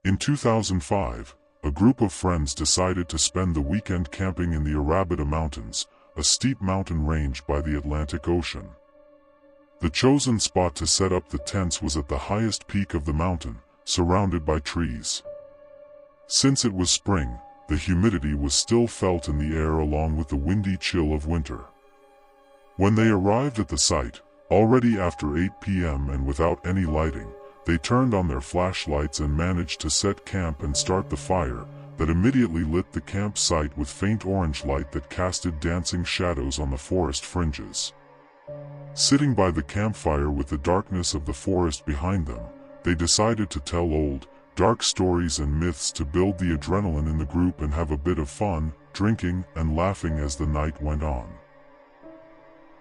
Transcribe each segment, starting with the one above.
In 2005, a group of friends decided to spend the weekend camping in the Arabida Mountains, a steep mountain range by the Atlantic Ocean. The chosen spot to set up the tents was at the highest peak of the mountain, surrounded by trees. Since it was spring, the humidity was still felt in the air along with the windy chill of winter. When they arrived at the site, already after 8 p.m. and without any lighting, they turned on their flashlights and managed to set camp and start the fire that immediately lit the campsite with faint orange light that casted dancing shadows on the forest fringes. Sitting by the campfire with the darkness of the forest behind them, they decided to tell old, dark stories and myths to build the adrenaline in the group and have a bit of fun, drinking and laughing as the night went on.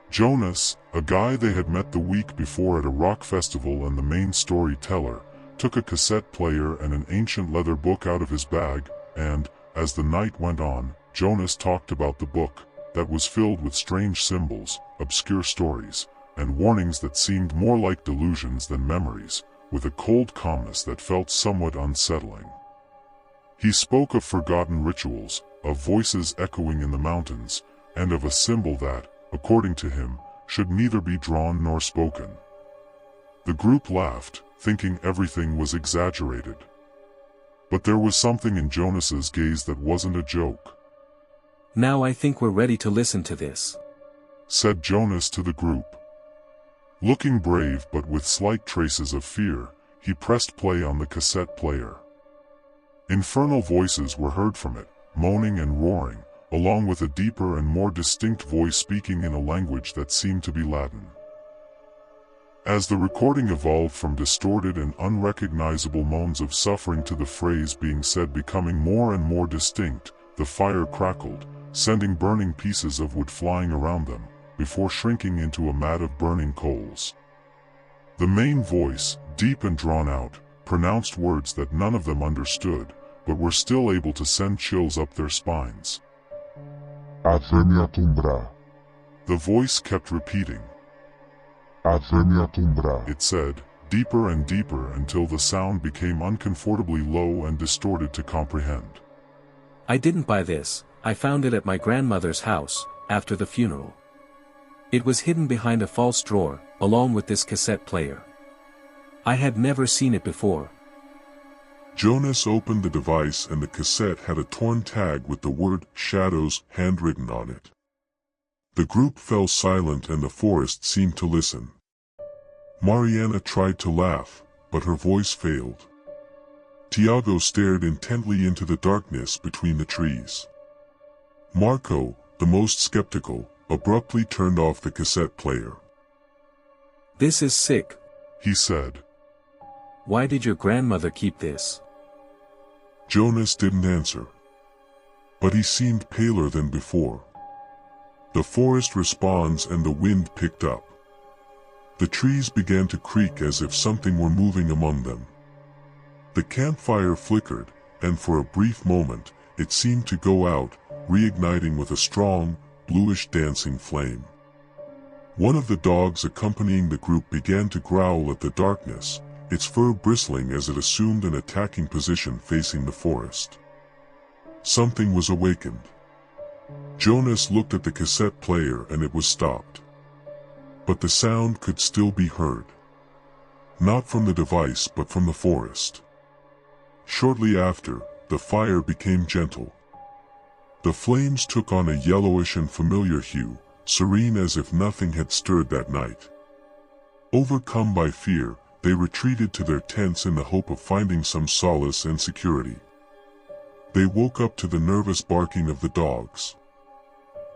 Jonas, a guy they had met the week before at a rock festival and the main storyteller, took a cassette player and an ancient leather book out of his bag, and, as the night went on, Jonas talked about the book, that was filled with strange symbols, obscure stories, and warnings that seemed more like delusions than memories, with a cold calmness that felt somewhat unsettling. He spoke of forgotten rituals, of voices echoing in the mountains, and of a symbol that, according to him, should neither be drawn nor spoken. The group laughed, thinking everything was exaggerated. But there was something in Jonas's gaze that wasn't a joke. "Now I think we're ready to listen to this," said Jonas to the group. Looking brave but with slight traces of fear, he pressed play on the cassette player. Infernal voices were heard from it, moaning and roaring, along with a deeper and more distinct voice speaking in a language that seemed to be Latin. As the recording evolved from distorted and unrecognizable moans of suffering to the phrase being said becoming more and more distinct, the fire crackled, sending burning pieces of wood flying around them, before shrinking into a mat of burning coals. The main voice, deep and drawn out, pronounced words that none of them understood, but were still able to send chills up their spines. Adveniat Umbra. The voice kept repeating. Adveniat Umbra. It said, deeper and deeper until the sound became uncomfortably low and distorted to comprehend. "I didn't buy this, I found it at my grandmother's house, after the funeral. It was hidden behind a false drawer, along with this cassette player. I had never seen it before." Jonas opened the device and the cassette had a torn tag with the word "Shadows" handwritten on it. The group fell silent and the forest seemed to listen. Mariana tried to laugh, but her voice failed. Tiago stared intently into the darkness between the trees. Marco, the most skeptical, abruptly turned off the cassette player. "This is sick," he said. "Why did your grandmother keep this?" Jonas didn't answer. But he seemed paler than before. The forest responds and the wind picked up. The trees began to creak as if something were moving among them. The campfire flickered, and for a brief moment, it seemed to go out, reigniting with a strong, bluish dancing flame. One of the dogs accompanying the group began to growl at the darkness, its fur bristling as it assumed an attacking position facing the forest. Something was awakened. Jonas looked at the cassette player and it was stopped. But the sound could still be heard. Not from the device but from the forest. Shortly after, the fire became gentle. The flames took on a yellowish and familiar hue, serene as if nothing had stirred that night. Overcome by fear, they retreated to their tents in the hope of finding some solace and security. They woke up to the nervous barking of the dogs.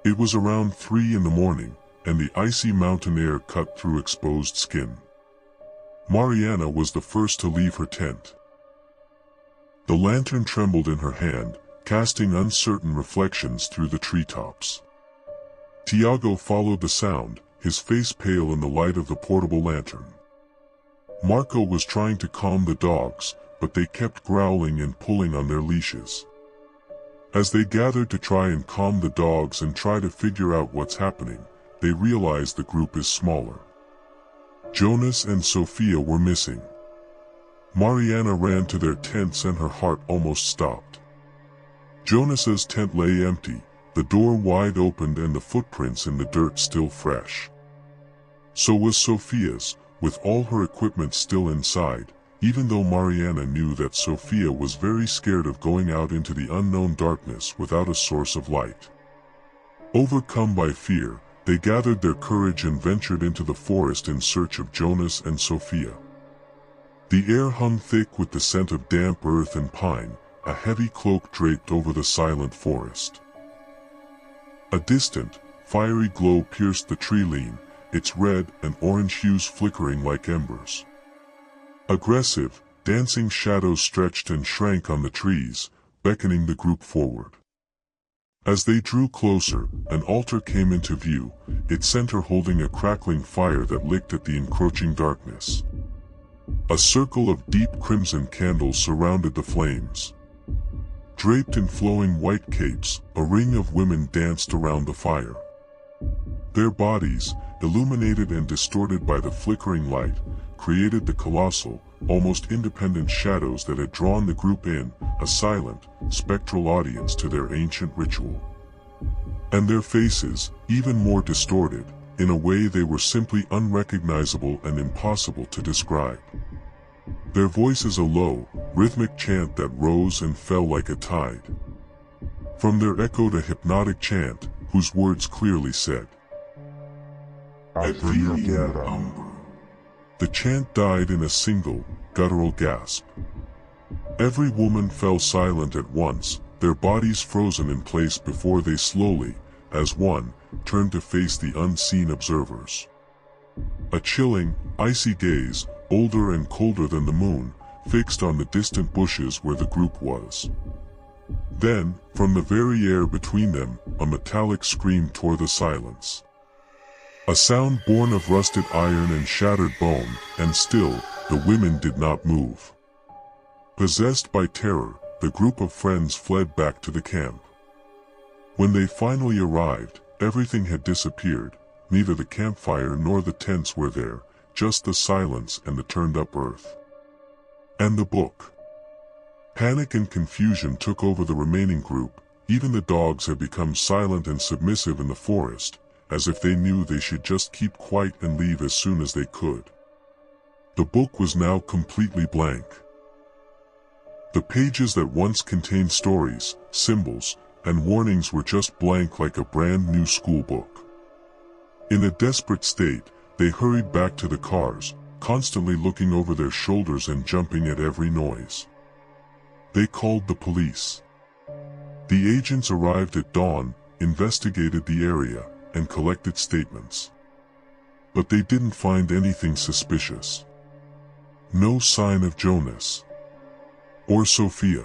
It was around 3 in the morning, and the icy mountain air cut through exposed skin. Mariana was the first to leave her tent. The lantern trembled in her hand, casting uncertain reflections through the treetops. Tiago followed the sound, his face pale in the light of the portable lantern. Marco was trying to calm the dogs, but they kept growling and pulling on their leashes. As they gathered to try and calm the dogs and try to figure out what's happening, they realized the group is smaller. Jonas and Sophia were missing. Mariana ran to their tents and her heart almost stopped. Jonas's tent lay empty, the door wide opened and the footprints in the dirt still fresh. So was Sophia's, with all her equipment still inside, even though Mariana knew that Sophia was very scared of going out into the unknown darkness without a source of light. Overcome by fear, they gathered their courage and ventured into the forest in search of Jonas and Sophia. The air hung thick with the scent of damp earth and pine, a heavy cloak draped over the silent forest. A distant, fiery glow pierced the tree line, its red and orange hues flickering like embers. Aggressive, dancing shadows stretched and shrank on the trees, beckoning the group forward. As they drew closer, an altar came into view, its center holding a crackling fire that licked at the encroaching darkness. A circle of deep crimson candles surrounded the flames. Draped in flowing white capes, a ring of women danced around the fire. Their bodies, illuminated and distorted by the flickering light, created the colossal, almost independent shadows that had drawn the group in, a silent, spectral audience to their ancient ritual. And their faces, even more distorted, in a way they were simply unrecognizable and impossible to describe. Their voices a low, rhythmic chant that rose and fell like a tide. From there echoed a hypnotic chant, whose words clearly said, Adveniat Umbra. The chant died in a single, guttural gasp. Every woman fell silent at once, their bodies frozen in place before they slowly, as one, turned to face the unseen observers. A chilling, icy gaze, older and colder than the moon, fixed on the distant bushes where the group was. Then, from the very air between them, a metallic scream tore the silence. A sound born of rusted iron and shattered bone, and still, the women did not move. Possessed by terror, the group of friends fled back to the camp. When they finally arrived, everything had disappeared, neither the campfire nor the tents were there, just the silence and the turned-up earth. And the book. Panic and confusion took over the remaining group, even the dogs had become silent and submissive in the forest, as if they knew they should just keep quiet and leave as soon as they could. The book was now completely blank. The pages that once contained stories, symbols, and warnings were just blank like a brand new school book. In a desperate state, they hurried back to the cars, constantly looking over their shoulders and jumping at every noise. They called the police. The agents arrived at dawn, investigated the area, and collected statements. But they didn't find anything suspicious. No sign of Jonas. Or Sophia.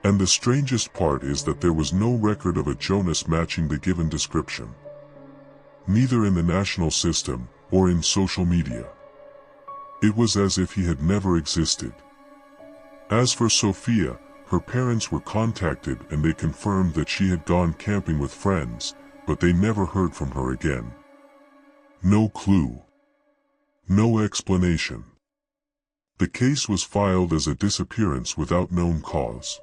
And the strangest part is that there was no record of a Jonas matching the given description. Neither in the national system, or in social media. It was as if he had never existed. As for Sophia, her parents were contacted and they confirmed that she had gone camping with friends, but they never heard from her again. No clue. No explanation. The case was filed as a disappearance without known cause.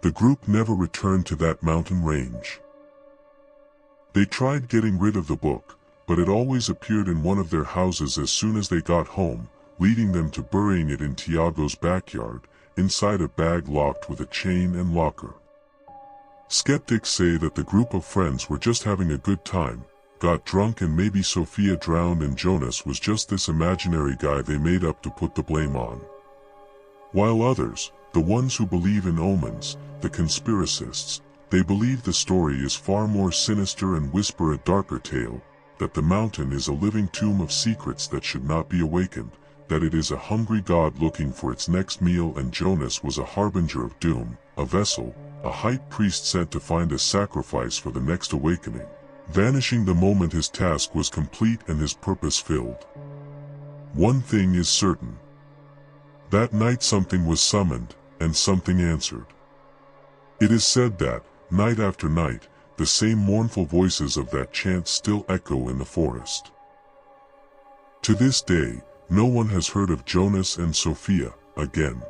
The group never returned to that mountain range. They tried getting rid of the book, but it always appeared in one of their houses as soon as they got home, leading them to burying it in Tiago's backyard, inside a bag locked with a chain and locker. Skeptics say that the group of friends were just having a good time, got drunk and maybe Sophia drowned and Jonas was just this imaginary guy they made up to put the blame on. While others, the ones who believe in omens, the conspiracists, they believe the story is far more sinister and whisper a darker tale, that the mountain is a living tomb of secrets that should not be awakened, that it is a hungry god looking for its next meal and Jonas was a harbinger of doom, a vessel, a high priest sent to find a sacrifice for the next awakening, vanishing the moment his task was complete and his purpose filled. One thing is certain. That night something was summoned, and something answered. It is said that, night after night, the same mournful voices of that chant still echo in the forest. To this day, No one has heard of Jonas and Sophia again.